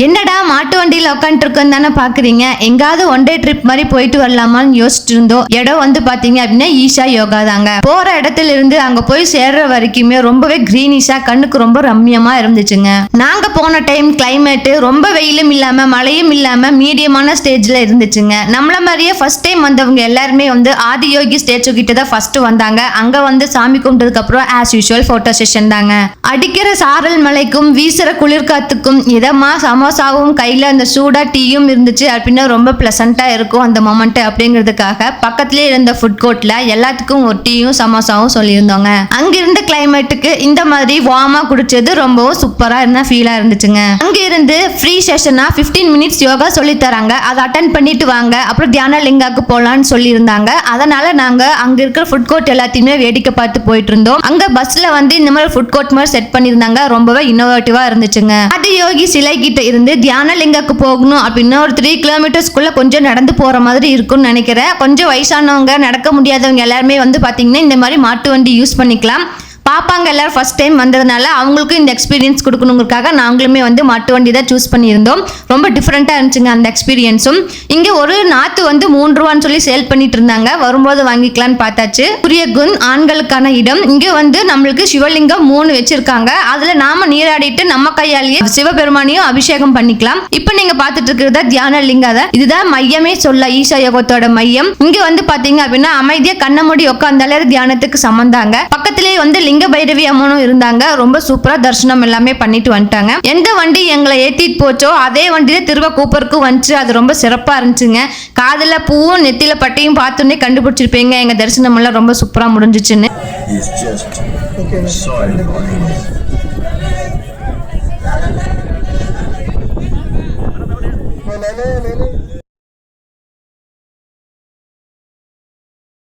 என்னடா மாட்டு வண்டியில உட்காந்துட்டு இருக்கோம் தானே பாக்குறீங்க. எங்காவது ஒன் டே ட்ரிப் மாதிரி போயிட்டு வரலாமான்னு யோசிச்சுட்டு இருந்தோம். இடம் வந்து பாத்தீங்க அப்படின்னா ஈஷா யோகா தாங்க. போற இடத்துல இருந்து அங்க போய் சேர்ற வரைக்குமே ரொம்பவே கிரீனிஷா கண்ணுக்கு ரொம்ப ரம்மியமா இருந்துச்சுங்க. நாங்க போன டைம் கிளைமேட் ரொம்ப வெயிலும் இல்லாம மழையும் இல்லாம மீடியமான ஸ்டேஜ்ல இருந்துச்சுங்க. நம்மள மாதிரியே ஃபர்ஸ்ட் டைம் வந்தவங்க எல்லாருமே வந்து ஆதியோகி ஸ்டேச்சு கிட்ட தான் ஃபர்ஸ்ட் வந்தாங்க. அங்க வந்து சாமி கும்பிட்டதுக்கு அப்புறம் ஆஸ் யூஷுவல் போட்டோ செஷன் தாங்க. அடிக்கிற சாரல் மலைக்கும் வீசுற குளிர்காத்துக்கும் இதமா சமோசாவும் கையில் அந்த சூடா டீயும் இருந்துச்சு அப்படின்னா ரொம்ப பிளசண்டா இருக்கும் அந்த மொமெண்ட் அப்படிங்கிறதுக்காக பக்கத்துலேயே இருந்த ஃபுட் கோர்ட்ல எல்லாத்துக்கும் ஒரு டீயும் சமோசாவும் சொல்லியிருந்தோங்க. அங்கிருந்த கிளைமேட்டுக்கு இந்த மாதிரி வார்மா குடிச்சது ரொம்பவும் சூப்பரா இருந்த ஃபீலா இருந்துச்சுங்க. அங்க இருந்து ஃப்ரீ செஷனா 15 மினிட்ஸ் யோகா சொல்லி தராங்க. அதை அட்டன் பண்ணிட்டு வாங்க அப்புறம் தியான லிங்காக்கு போலான்னு சொல்லியிருந்தாங்க. அதனால நாங்க அங்க இருக்கிற ஃபுட் கோர்ட் எல்லாத்தையுமே வேடிக்கை பார்த்து போயிட்டு இருந்தோம். அங்க பஸ்ல வந்து இந்த மாதிரி ஃபுட் கோர்ட் மாதிரி செட் பண்ணியிருந்தாங்க. ரொம்பவே இன்னோவேட்டிவா இருந்துச்சுங்க. ஆதி யோகி சிலை கிட்ட இருந்து தியான லிங்காக்கு போகணும் அப்படின்னா ஒரு 3 கிலோமீட்டர்ஸ்க்குள்ள கொஞ்சம் நடந்து போற மாதிரி இருக்கும்னு நினைக்கிறேன். கொஞ்சம் வயசானவங்க நடக்க முடியாதவங்க எல்லாருமே வந்து பாத்தீங்கன்னா இந்த மாதிரி மாட்டு வண்டி யூஸ் பண்ணிக்கலாம். பாப்பாங்க எல்லாரும் ஃபர்ஸ்ட் டைம் வந்ததுனால அவங்களுக்கும் இந்த எக்ஸ்பீரியன்ஸ் கொடுக்கணுங்கிறதுக்காக நாங்களுமே வந்து மாட்டு வண்டி தான் சூஸ் பண்ணியிருந்தோம். ரொம்ப டிஃப்ரெண்ட்டாக இருந்துச்சுங்க அந்த எக்ஸ்பீரியன்ஸும். இங்கே ஒரு நாற்று வந்து 3 ரூபான்னு சொல்லி சேல் பண்ணிட்டு இருந்தாங்க. வரும்போது வாங்கிக்கலான்னு பார்த்தாச்சு. குரியகுன் ஆண்களுக்கான இடம். இங்கே வந்து நம்மளுக்கு சிவலிங்கம் 3 வச்சிருக்காங்க. அதில் நாம நீராடிட்டு நம்ம கையாலேயே சிவபெருமானையும் அபிஷேகம் பண்ணிக்கலாம். இப்போ நீங்க பார்த்துட்டு இருக்கிறதா தியான லிங்கம். இதுதான் மையமே சொல்ல ஈஷா யோகத்தோட மையம். இங்கே வந்து பார்த்தீங்க அப்படின்னா அமைதியாக கண்ண மூடி உட்காந்தாலே தியானத்துக்கு சமந்தாங்க. பக்கத்திலேயே வந்து லிங்க பைரவி அம்மனும் இருந்தாங்க. ரொம்ப சூப்பரா தரிசனம் எல்லாமே பண்ணிட்டு வந்துட்டாங்க. எந்த வண்டி எங்களை ஏத்திட்டு போச்சோ அதே வண்டியில திருவ கூப்பருக்கு வந்துச்சு. அது ரொம்ப சிறப்பா இருந்துச்சுங்க. காதுல பூவும் நெத்தில பட்டையும் பார்த்தோன்னே கண்டுபிடிச்சிருப்பீங்க எங்க தரிசனம் எல்லாம் ரொம்ப சூப்பரா முடிஞ்சிச்சுன்னு.